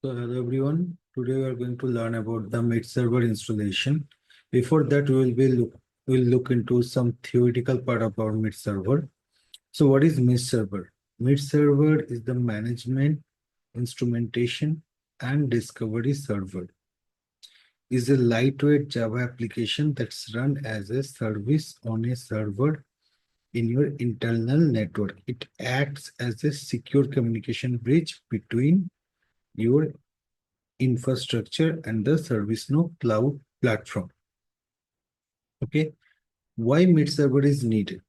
So hello everyone. Today we are going to learn about the Midserver installation. Before that, we'll look into some theoretical part about Midserver. So what is Midserver? Midserver is the management, instrumentation, and discovery server. Is a lightweight Java application that's run as a service on a server in your internal network. It acts as a secure communication bridge between your infrastructure and the ServiceNow cloud platform. Okay, why Midserver is needed?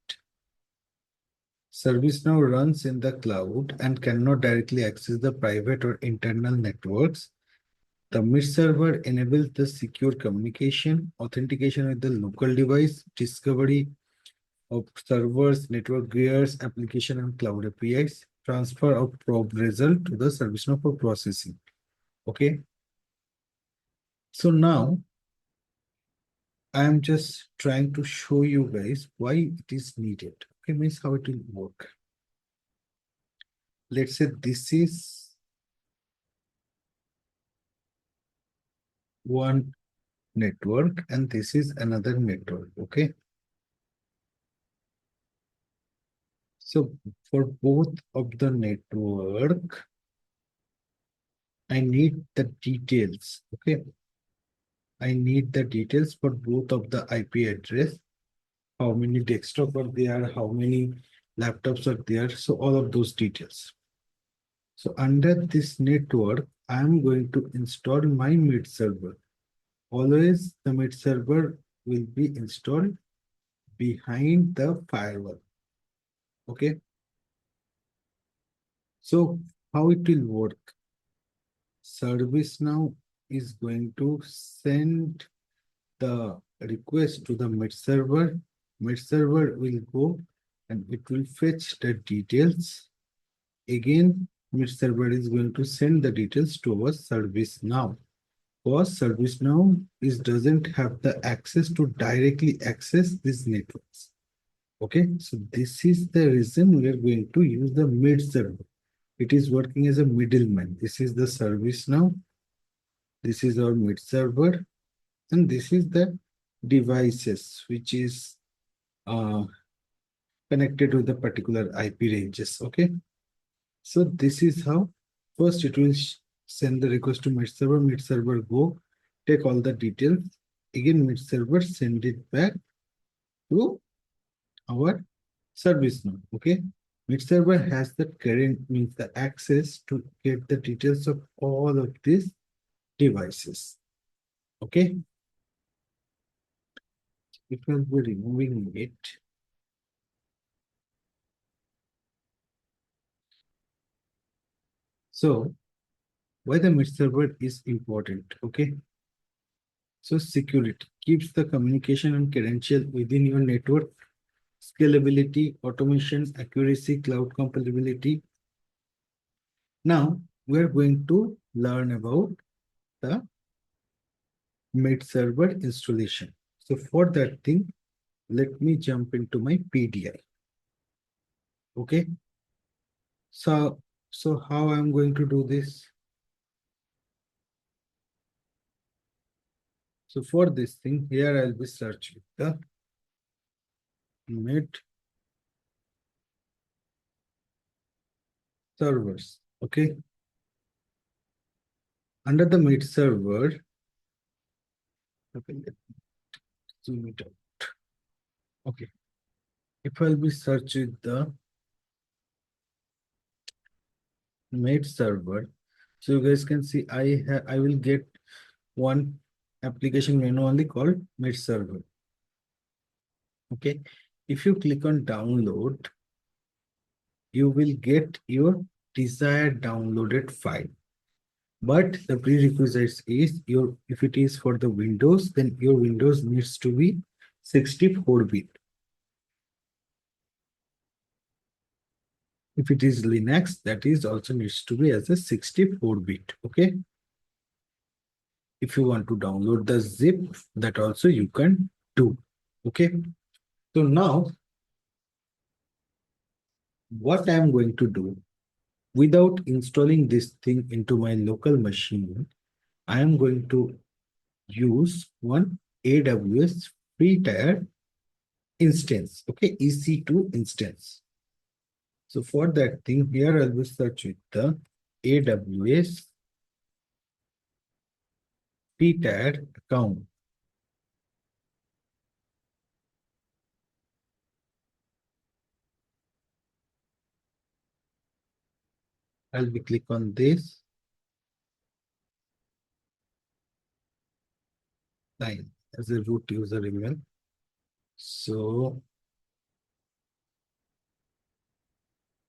ServiceNow runs in the cloud and cannot directly access the private or internal networks. The Midserver enables the secure communication, authentication with the local device, discovery of servers, network gears, application and cloud APIs, transfer of probe result to the ServiceNow for processing. Okay. So now I'm just trying to show you guys why it is needed. Okay, means how it will work. Let's say this is one network and this is another network. Okay. So for both of the network, I need the details. Okay. I need the details for both of the IP address, how many desktop are there, how many laptops are there. So all of those details. So under this network, I'm going to install my Midserver. Always the Midserver will be installed behind the firewall. Okay. So how it will work? ServiceNow is going to send the request to the Midserver. Midserver will go and it will fetch the details. Again, Midserver is going to send the details to our ServiceNow. Because ServiceNow doesn't have the access to directly access these networks. Okay, so this is the reason we are going to use the Midserver. It is working as a middleman. This is the ServiceNow. This is our Midserver. And this is the devices which is connected with the particular IP ranges. Okay, so this is how first it will send the request to Midserver. Midserver go take all the details. Again, Midserver send it back to our ServiceNow. Okay, Midserver has the current means the access to get the details of all of these devices. Okay, it will be removing it. So why the Midserver is important? Okay, so security keeps the communication and credential within your network. Scalability, automation, accuracy, cloud compatibility. Now we are going to learn about the Midserver installation. So for that thing, let me jump into my PDI. Okay. So how I'm going to do this? So for this thing, here I'll be searching the Midservers. Okay. Under the Midserver, okay, let me zoom it out. Okay. If I'll be searching the Midserver, so you guys can see I will get one application menu only called Midserver. Okay, if you click on download, you will get your desired downloaded file. But the prerequisites is if it is for the Windows, then your Windows needs to be 64-bit. If it is Linux, that is also needs to be as a 64-bit. Okay. If you want to download the zip, that also you can do. Okay. So now what I'm going to do, Without installing this thing into my local machine, I am going to use one AWS free tier instance, okay, EC2 instance. So for that thing, here I will search with the AWS free tier account. I'll be click on this line as a root user email. So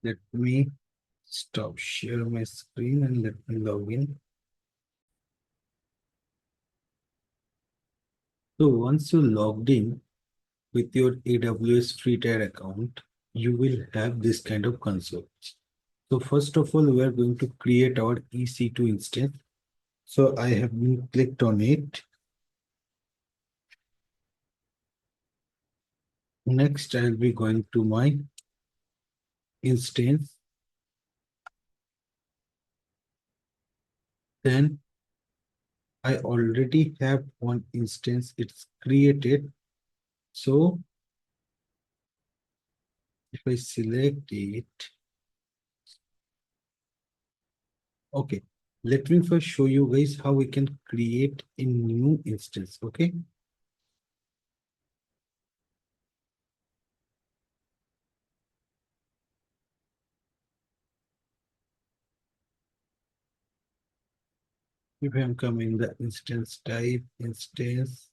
let me stop share my screen and let me log in. So once you logged in with your AWS free tier account, you will have this kind of console. So first of all, we are going to create our EC2 instance. So I have been clicked on it. Next, I'll be going to my instance. Then I already have one instance, it's created. So if I select it, okay, let me first show you guys how we can create a new instance, okay? If I'm coming the instance type, instance,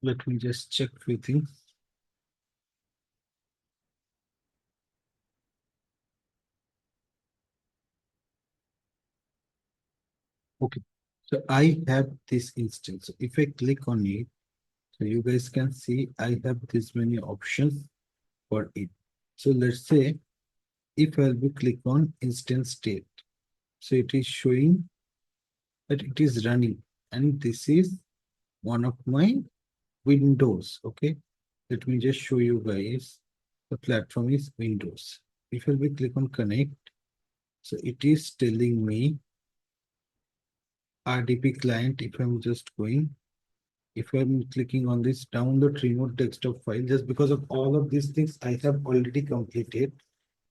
let me just check few things. Okay, so I have this instance. If I click on it, so you guys can see I have this many options for it. So let's say if I'll be click on instance state, so it is showing that it is running, and this is one of my windows. Okay, let me just show you guys. The platform is Windows. If I'll be click on connect, so it is telling me RDP client. If I'm just going, if I'm clicking on this download remote desktop file, just because of all of these things I have already completed.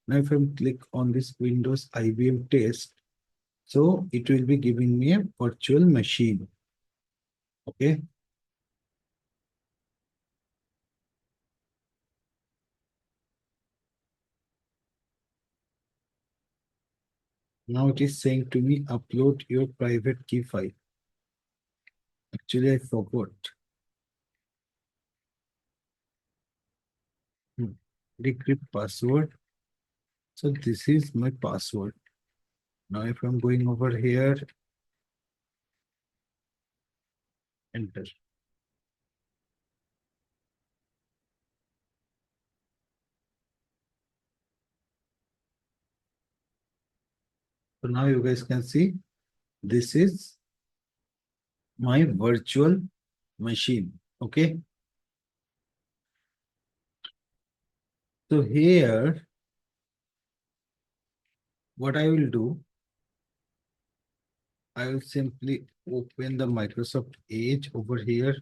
Now if I'm click on this Windows IBM test, so it will be giving me a virtual machine. Okay. Now it is saying to me, upload your private key file. Actually, I forgot. Decrypt password. So this is my password. Now if I'm going over here, enter. So now you guys can see this is my virtual machine. Okay. So here, what I will do, I will simply open the Microsoft Edge over here.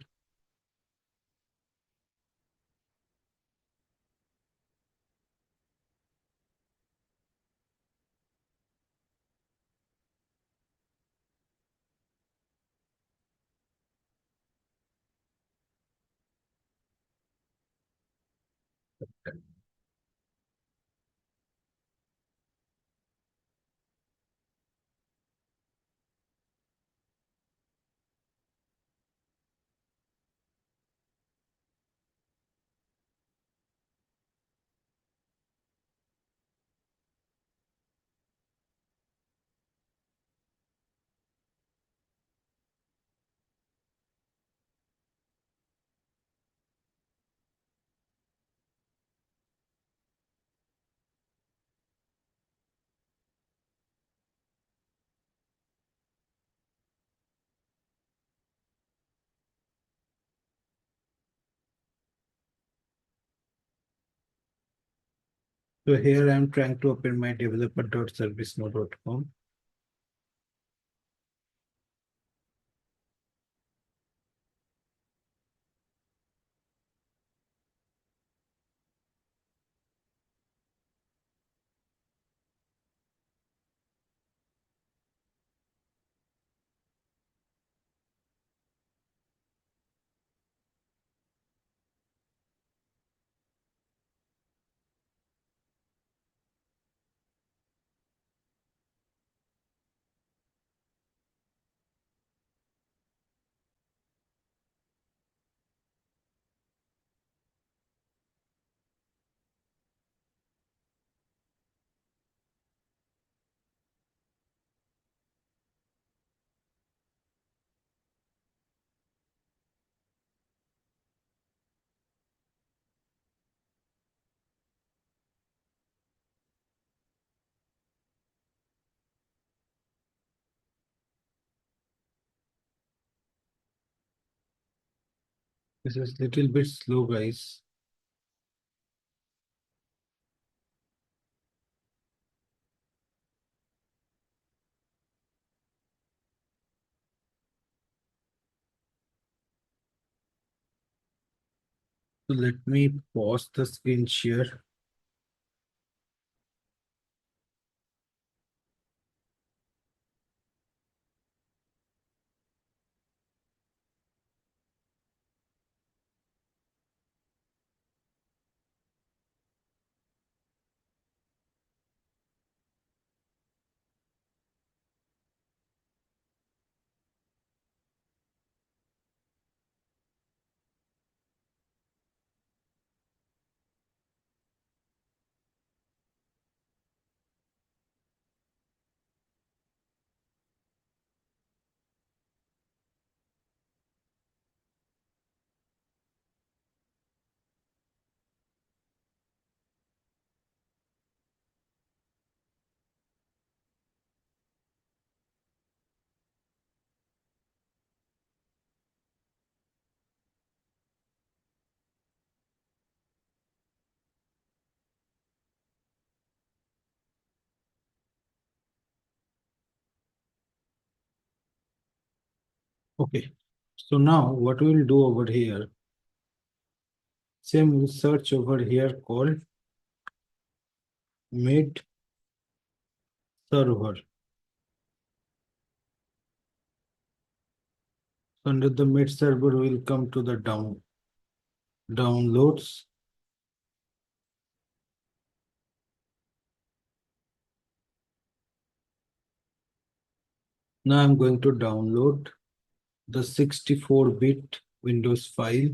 So here I am trying to open my developer.servicenode.com. This is little bit slow, guys. So let me pause the screen share. Okay. So now what we will do over here, same search over here called mid server. Under the mid server, we'll come to the downloads. Now I'm going to download the 64-bit Windows file.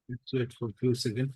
Let's wait for a few seconds.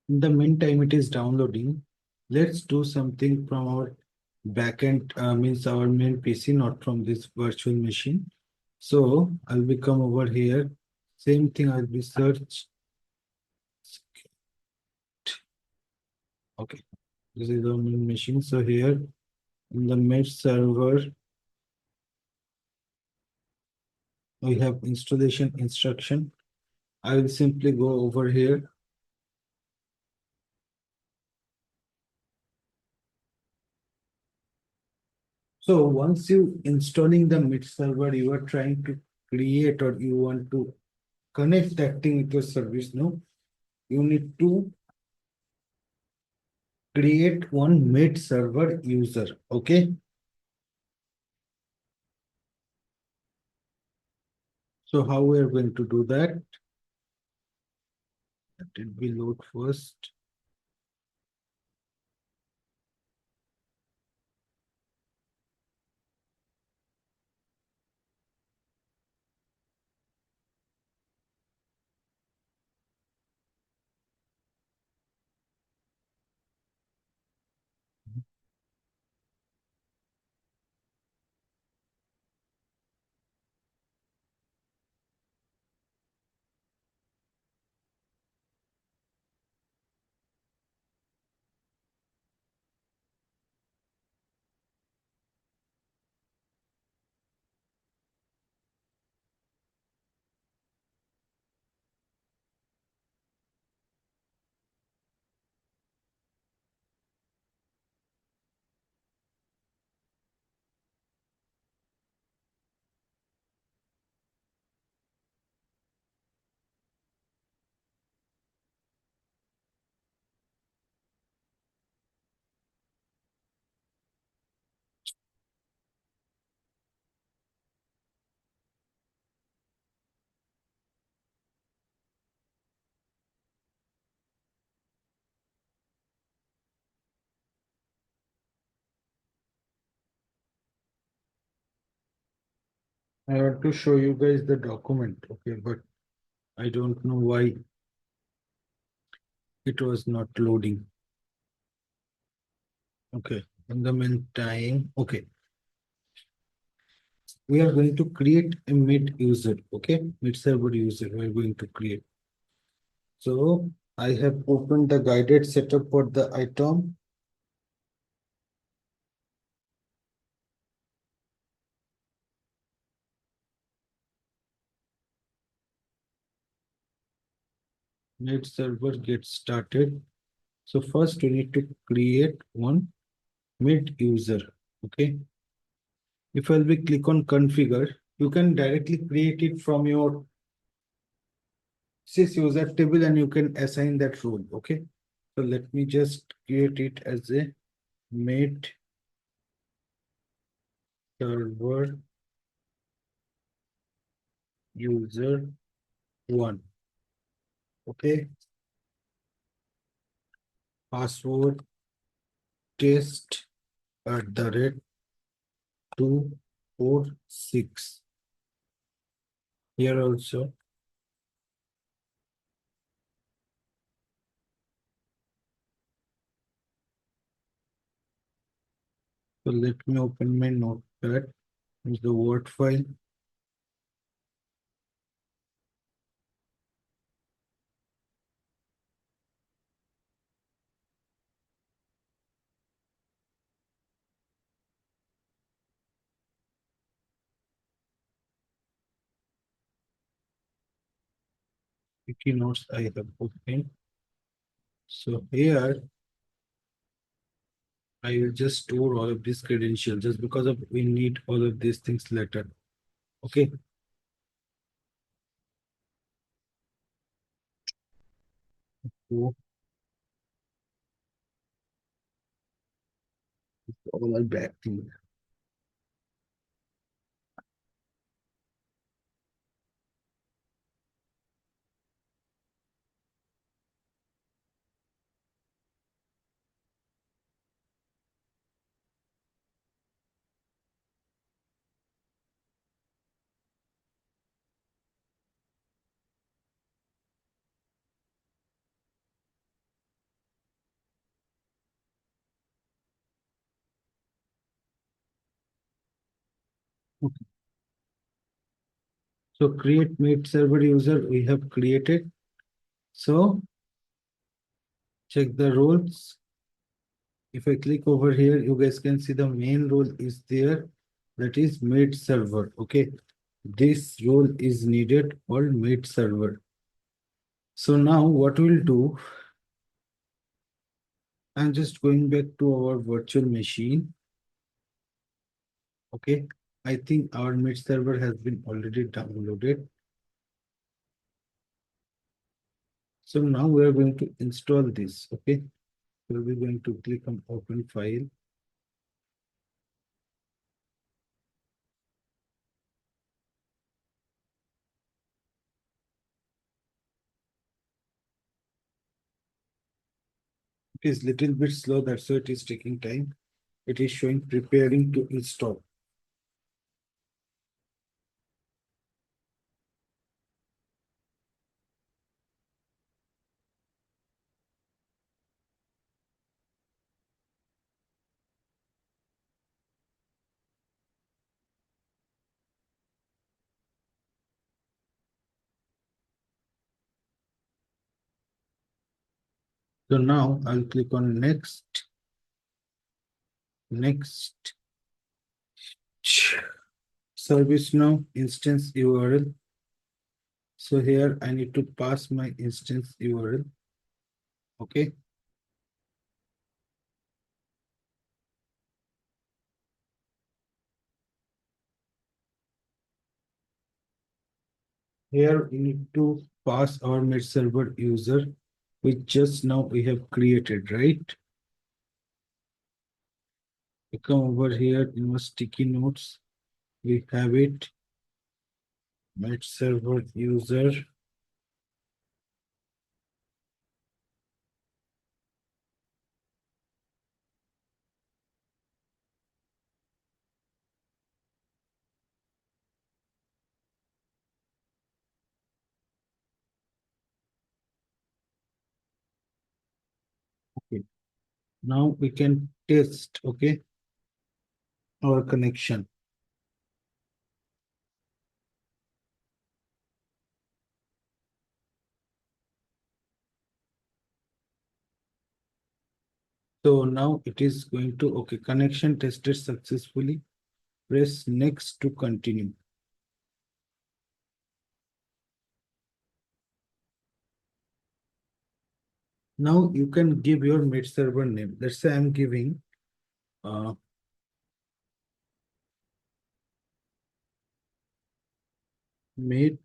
In the meantime, it is downloading. Let's do something from our backend, means our main PC, not from this virtual machine. So I'll be come over here. Same thing, I'll be search. Okay, this is our main machine. So here in the mid server, we have installation instruction. I will simply go over here. So once you installing the mid server, you are trying to create or you want to connect that thing with your service, no? you need to create one Midserver user. Okay. So how we are going to do that? Let it be load first. I want to show you guys the document. Okay, but I don't know why it was not loading. Okay, in the meantime, okay, we are going to create a mid user. Okay, Midserver user we are going to create. So I have opened the guided setup for the ITOM. Midserver get started. So first we need to create one mid user. Okay. If I'll be click on configure, you can directly create it from your sys user table and you can assign that role. Okay. So let me just create it as a mid server user one. Okay. Password test @ 246. Here also. So let me open my notepad. Use the Word file. Sticky notes I have opened. So here I will just store all of these credentials just because of we need all of these things later. Okay. So all are back to okay. So create made server user we have created. So check the roles. If I click over here, you guys can see the main role is there. That is made server. Okay. This role is needed called made server. So now what we'll do, I'm just going back to our virtual machine. Okay. I think our Midserver has been already downloaded. So now we are going to install this. Okay. So we're going to click on open file. It is little bit slow, that's why it is taking time. It is showing preparing to install. So now I'll click on next, next, service now instance URL. So here I need to pass my instance URL. Okay. Here we need to pass our Midserver user, which just now we have created, right? We come over here in our sticky notes. We have it. Midserver user. Okay. Now we can test, okay, our connection. So now it is going to, okay, connection tested successfully. Press next to continue. Now you can give your Midserver name. Let's say I'm giving Midserver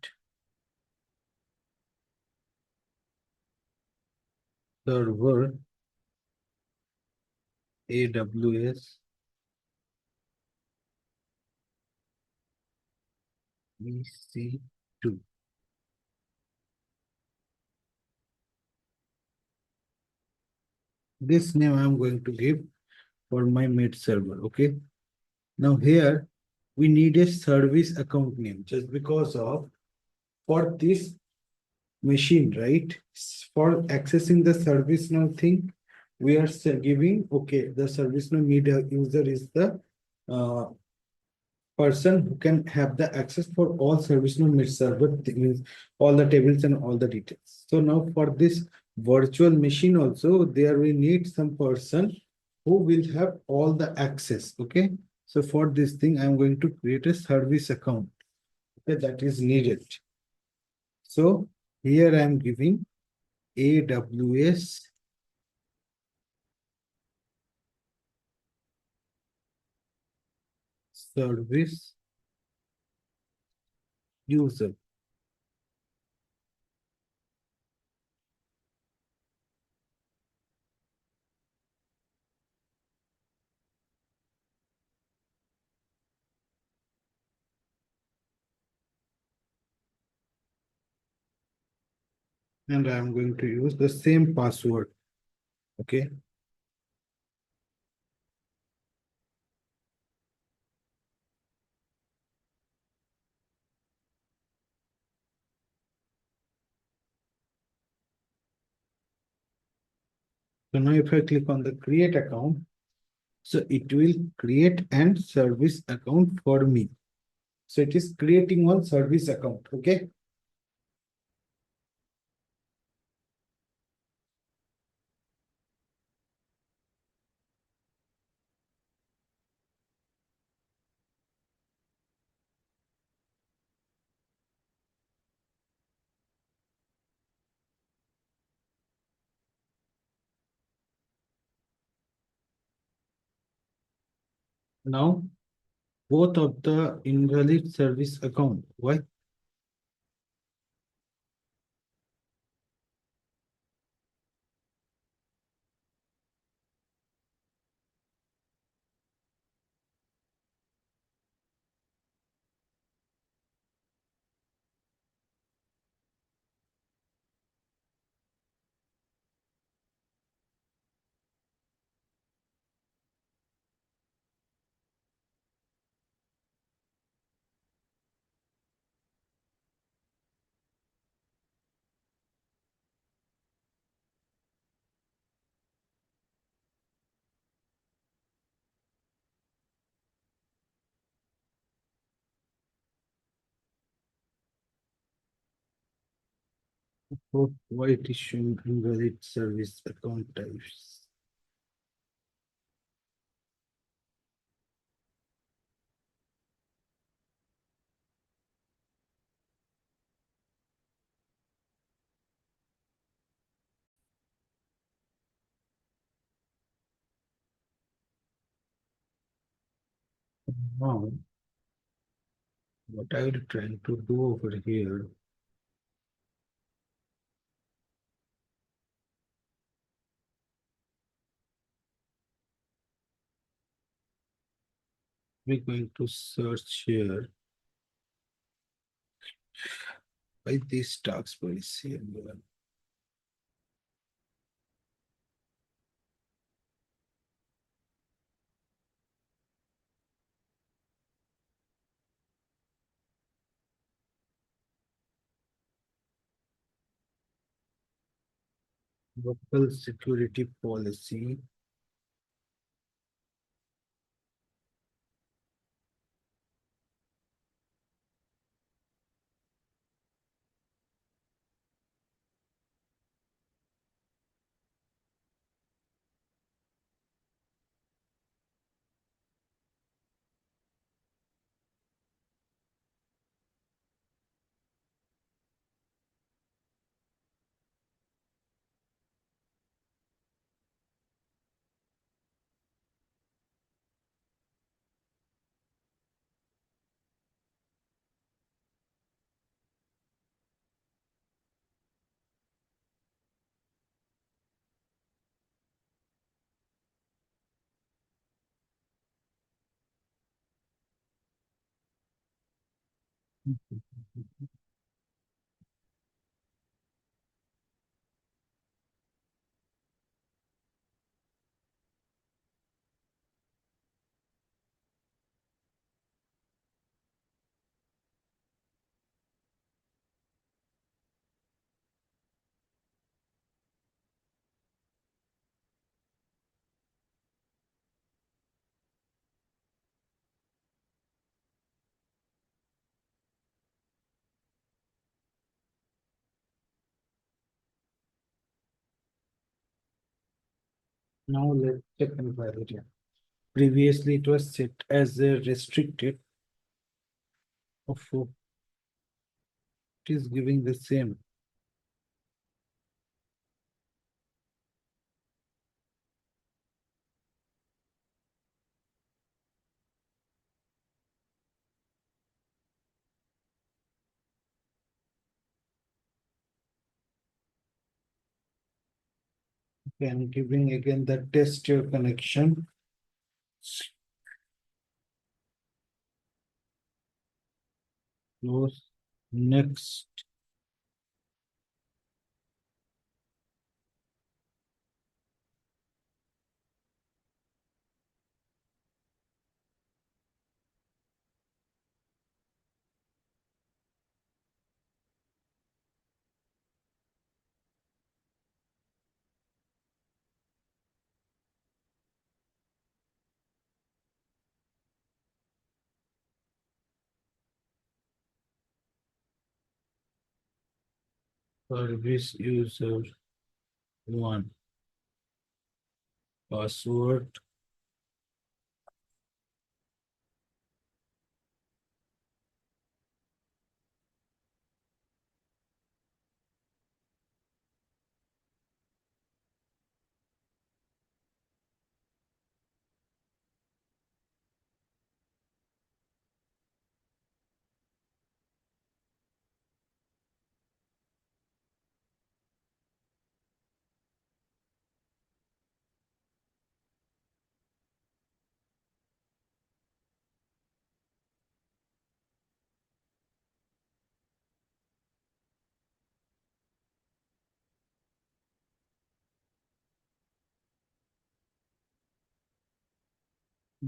AWS EC2. This name I'm going to give for my Midserver. Okay. Now here we need a service account name just because of for this machine, right? For accessing the service now thing, we are giving, okay, the service now media user is the person who can have the access for all ServiceNow Midserver things, all the tables and all the details. So now for this virtual machine also, there we need some person who will have all the access. Okay. So for this thing, I'm going to create a service account. Okay, that is needed. So here I'm giving AWS service user. And I'm going to use the same password. Okay. So now if I click on the create account, so it will create and service account for me. So it is creating one service account. Okay. Now both of the invalid service account. Why? For white issue invalid service account types. Now, what I will try to do over here, we're going to search here by this tax policy. Local security policy. Now let's check and validate. Previously, it was set as a restricted of it is giving the same. And giving again the test your connection. Close. Next. Service user one. Password.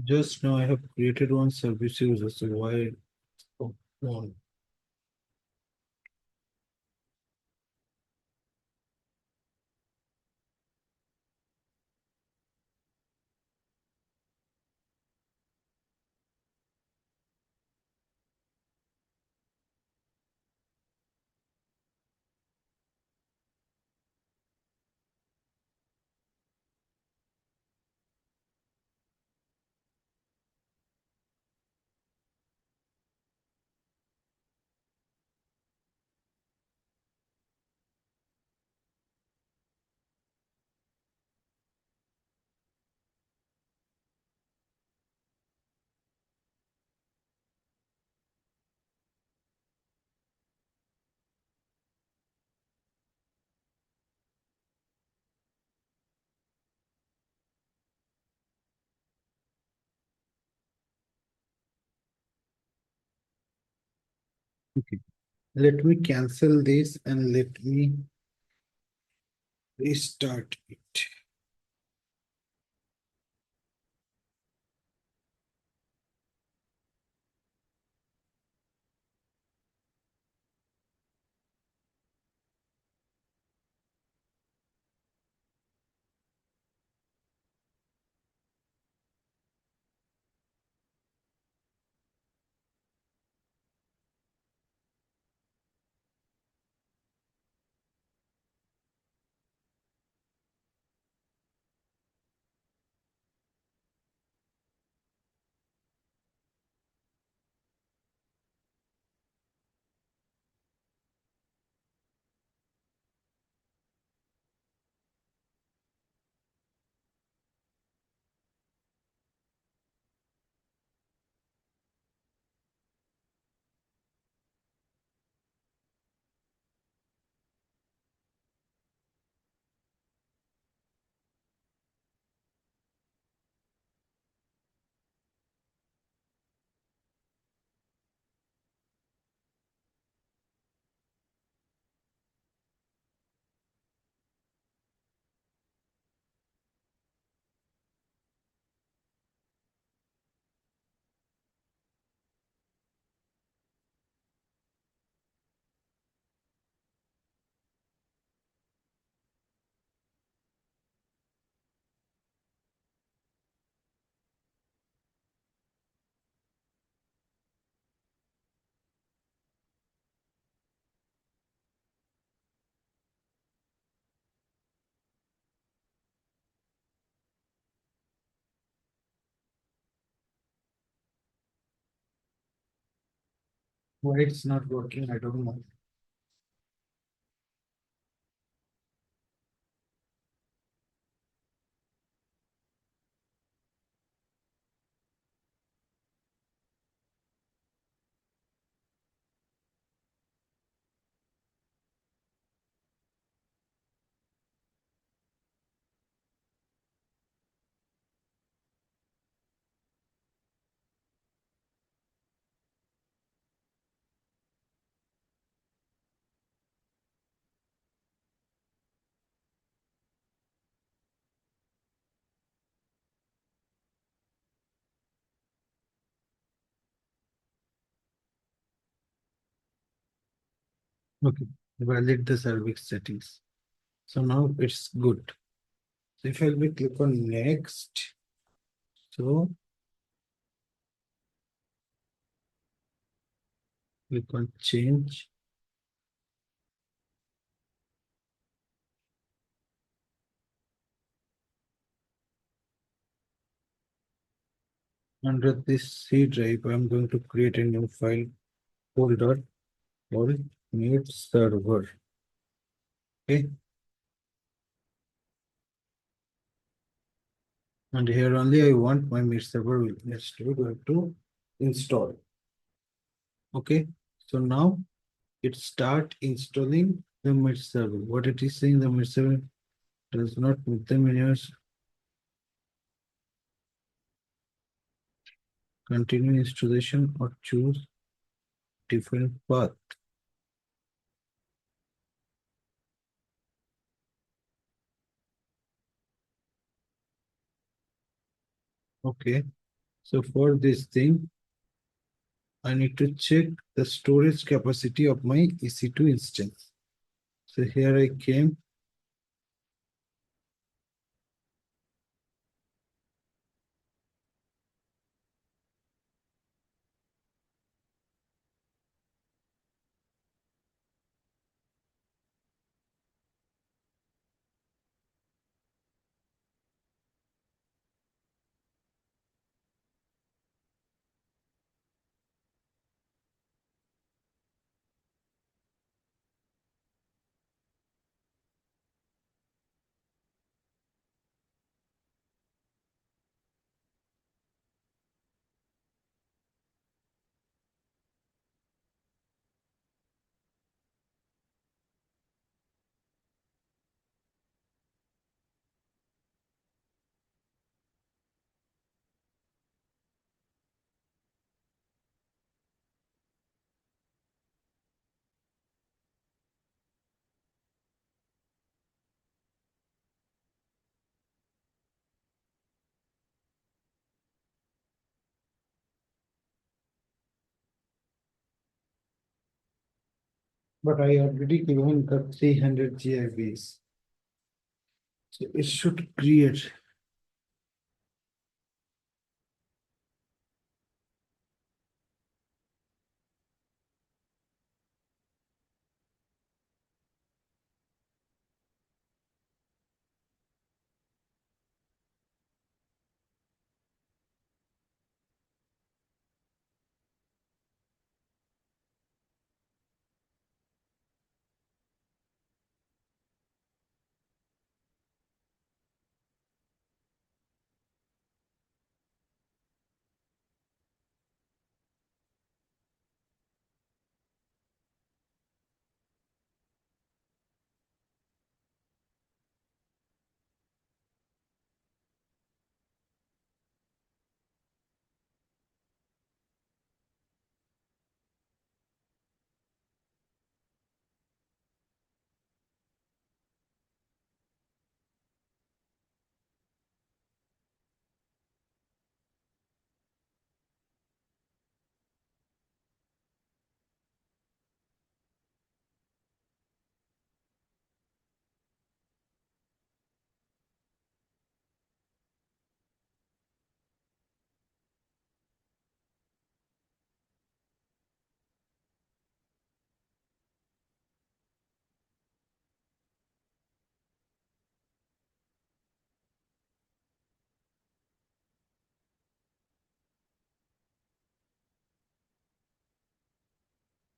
Just now I have created one service user. So why one? Let me cancel this and let me restart it. Why it's not working, I don't know. Okay, validate the service settings. So now it's good. So if I will click on next, so click on change. Under this C drive, I'm going to create a new file folder called Midserver. Okay. And here only I want my Midserver next to go to install. Okay. So now it start installing the Midserver. What it is saying, the Midserver does not meet the menus. Continue installation or choose different path. Okay. So for this thing, I need to check the storage capacity of my EC2 instance. So here I came. but I already given the 300 GIBs. So it should create.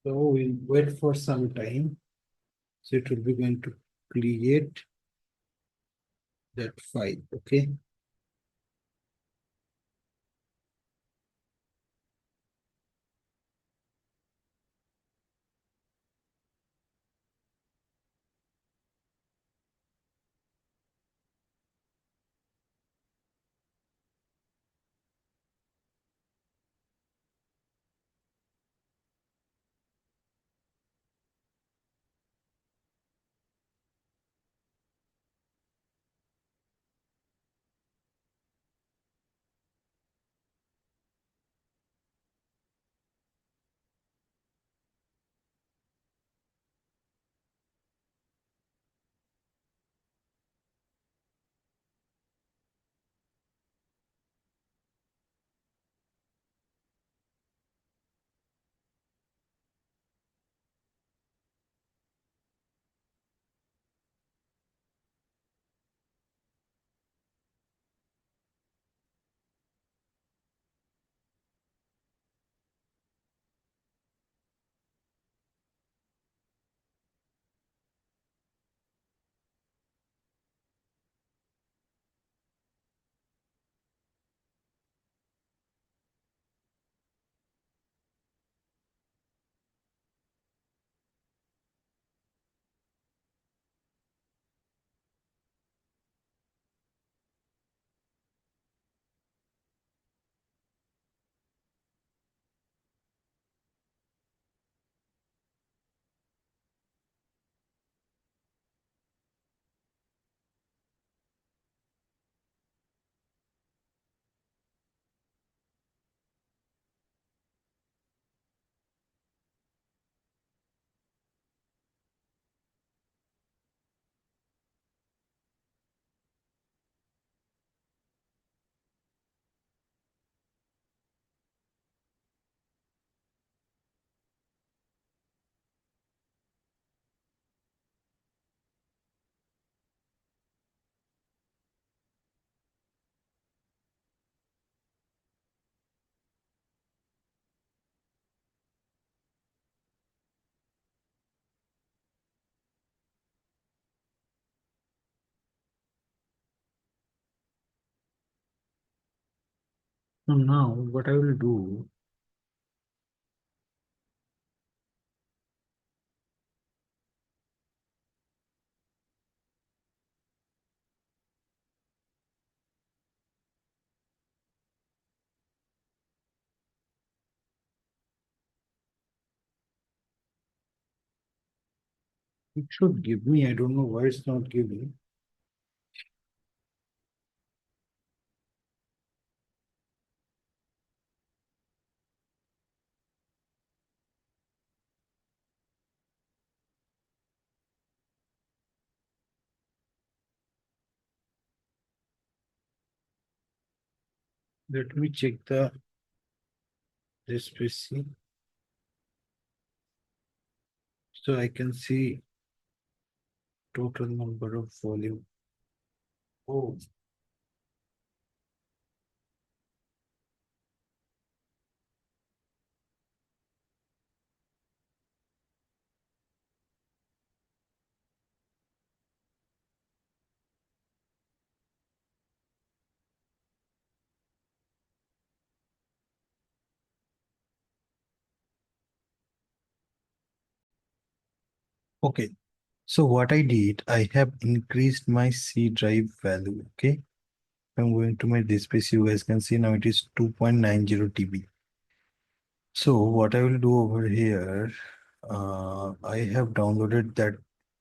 So we'll wait for some time. So it will be going to create that file. Okay. So now what I will do, it should give me, I don't know why it's not giving. Let me check this PC so I can see total number of volume. Oh, okay. So what I did, I have increased my C drive value. Okay. I'm going to my display. You guys can see now it is 2.90 TB. So what I will do over here, I have downloaded that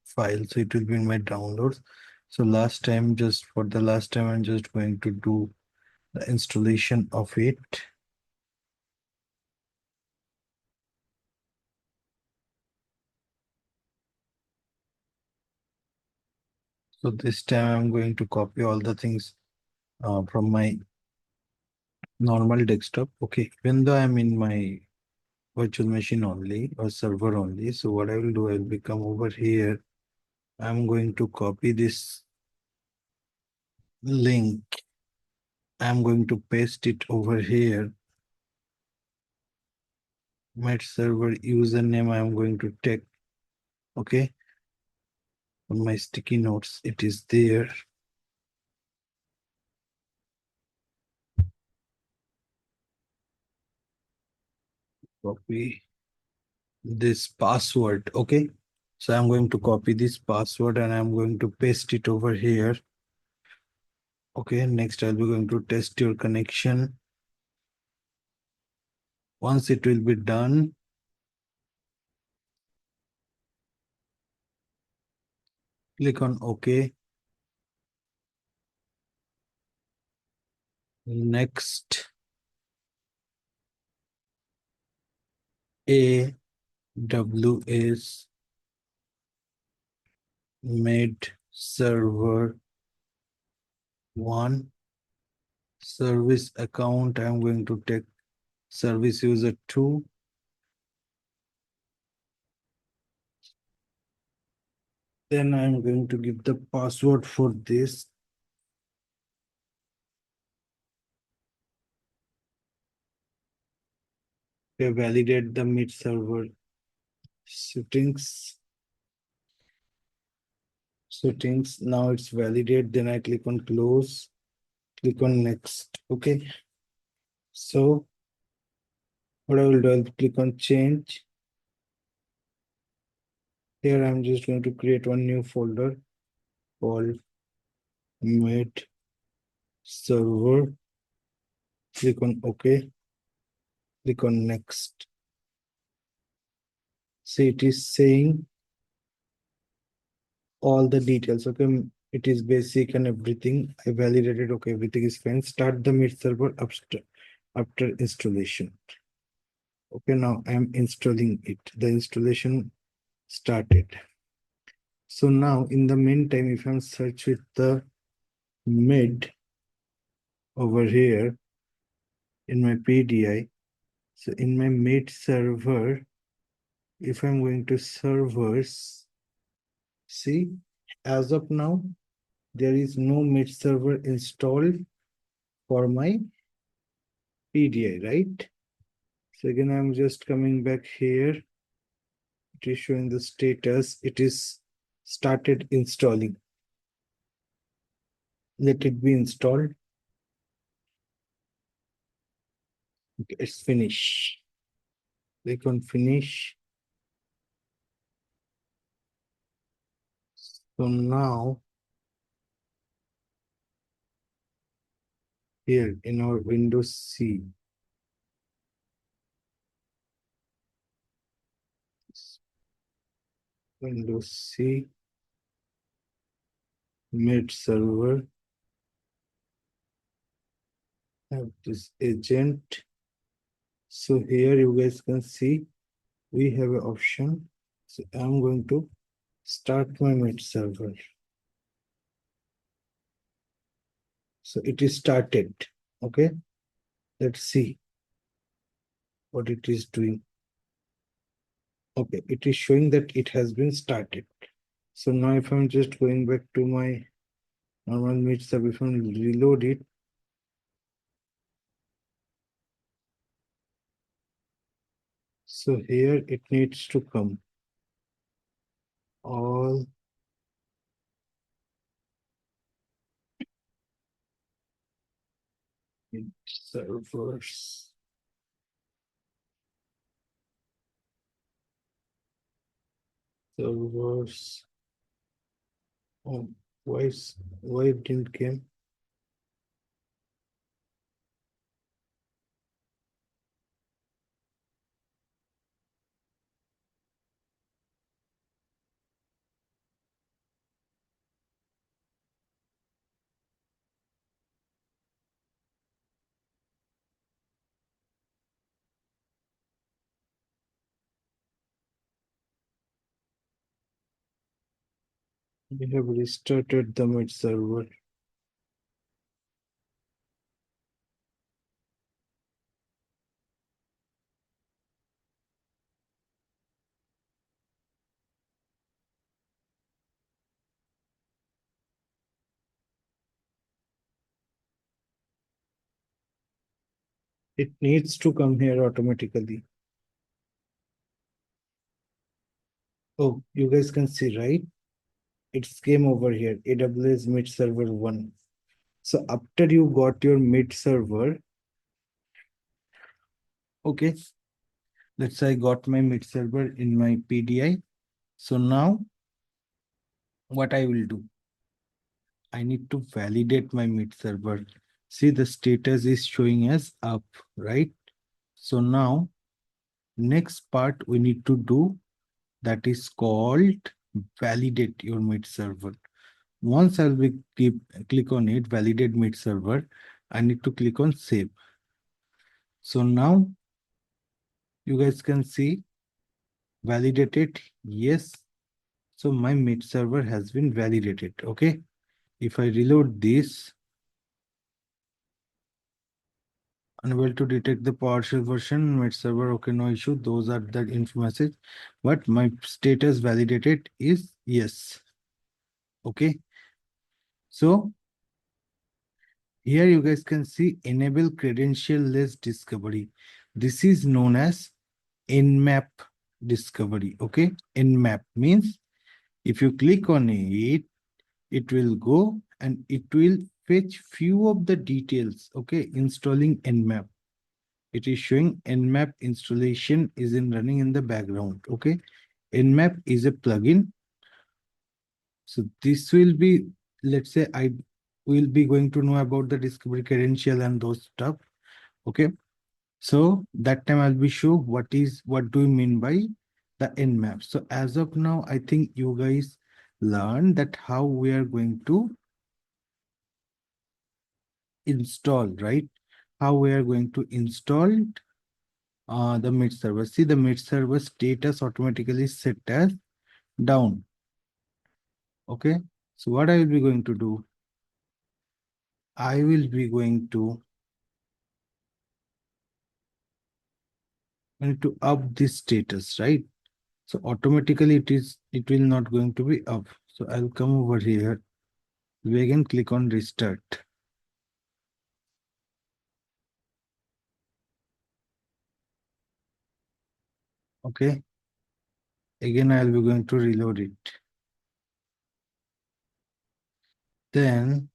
file, so it will be in my downloads. So for the last time, I'm just going to do the installation of it. So this time I'm going to copy all the things from my normal desktop. Okay, even though I'm in my virtual machine only or server only. So what I will do, I will come over here. I'm going to copy this link. I'm going to paste it over here. Midserver username I'm going to take. Okay. On my sticky notes, it is there. Copy this password. Okay. So I'm going to copy this password and I'm going to paste it over here. Okay. Next, I'll be going to test your connection. Once it will be done, click on OK. Next, AWS made server 1 service account. I'm going to take service user 2. Then I'm going to give the password for this. Okay, validate the Midserver settings. Now it's validate. Then I click on close. Click on next. Okay. So what I will do, I'll click on change. Here I'm just going to create one new folder called Mid Server. Click on OK. Click on next. See, it is saying all the details. Okay, it is basic and everything. I validated. Okay, everything is fine. Start the Midserver after installation. Okay, now I am installing it. The installation started. So now in the meantime, if I'm search with the mid over here in my PDI, so in my mid server, if I'm going to servers, see, as of now, there is no mid server installed for my PDI, right? So again, I'm just coming back here. It is showing the status. It is started installing. Let it be installed. Okay, it's finished. Click on finish. So now here in our Windows C, Windows C, Midserver, have this agent. So here you guys can see we have an option. So I'm going to start my Midserver. So it is started. Okay. Let's see what it is doing. Okay, it is showing that it has been started. So now if I'm just going back to my normal Midserver, if I reload it, so here it needs to come. All servers. Servers. Oh, why it didn't came? We have restarted the Midserver. It needs to come here automatically. Oh, you guys can see, right? It's came over here, AWS Midserver 1. So after you got your Midserver, okay, let's say I got my Midserver in my PDI. So now what I will do, I need to validate my Midserver. See, the status is showing as up, right? So now next part we need to do, that is called validate your Midserver. Once I'll be click on it, validate Midserver, I need to click on save. So now you guys can see validated, yes. So my Midserver has been validated. Okay. If I reload this, unable to detect the partial version, Midserver, okay, no issue. Those are the info message. But my status validated is yes. Okay. So here you guys can see enable credential-less discovery. This is known as Nmap discovery. Okay. Nmap means if you click on it, it will go and it will fetch few of the details. Okay. Installing Nmap. It is showing Nmap installation is running in the background. Okay. Nmap is a plugin. So this will be, let's say I will be going to know about the discovery credential and those stuff. Okay. So that time I'll be sure what do you mean by the Nmap. So as of now, I think you guys learned that how we are going to install, right? How we are going to install the Midserver. See, the Midserver status automatically set as down. Okay. So what I will be going to do, I will be going to I need to up this status, right? So automatically it will not going to be up. So I'll come over here. We again click on restart. Okay. Again, I'll be going to reload it. Then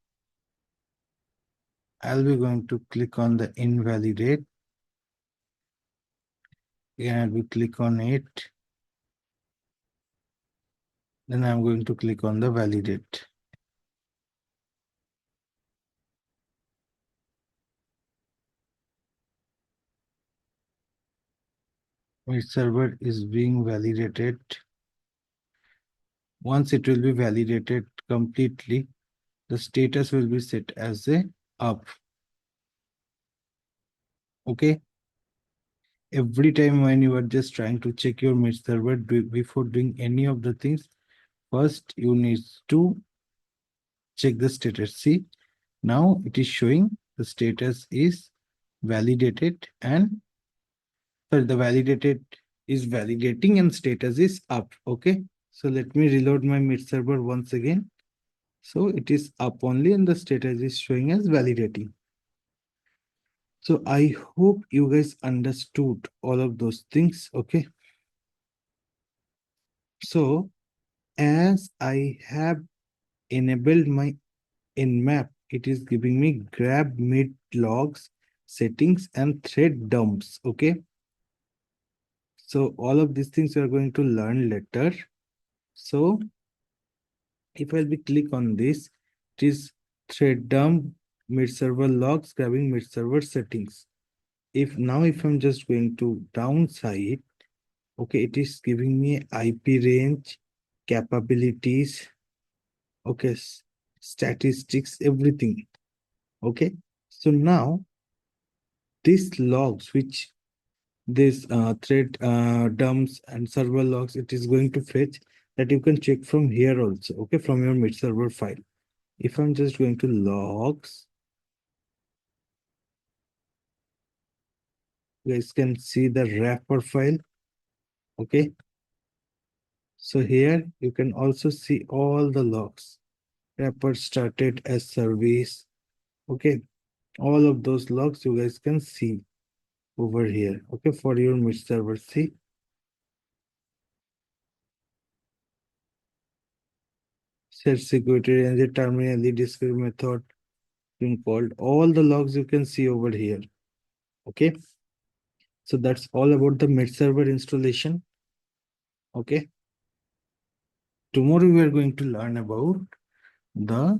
I'll be going to click on the invalidate. Again, I'll be click on it. Then I'm going to click on the validate. My server is being validated. Once it will be validated completely, the status will be set as a up. Okay. Every time when you are just trying to check your Midserver before doing any of the things, first you need to check the status. See, now it is showing the status is validated, and sorry, the validated is validating and status is up. Okay, so let me reload my Midserver once again. So it is up only and the status is showing as validating. So I hope you guys understood all of those things. Okay, so as I have enabled my nmap, it is giving me grab mid logs, settings, and thread dumps. Okay, so all of these things we are going to learn later. So if I'll be click on this, it is thread dump, mid server logs, grabbing mid server settings. If I'm just going to downside, okay, it is giving me IP range, capabilities, okay, statistics, everything. Okay, so now these logs, which this thread dumps and server logs, it is going to fetch, that you can check from here also, okay, from your mid server file. If I'm just going to logs, you guys can see the wrapper file. Okay, so here you can also see all the logs. Wrapper started as service. Okay, all of those logs you guys can see over here. Okay, for your mid server. See, set security range, terminal, discrete method being called. All the logs you can see over here. Okay, so that's all about the mid server installation. Okay, tomorrow we are going to learn about the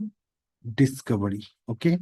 discovery. Okay,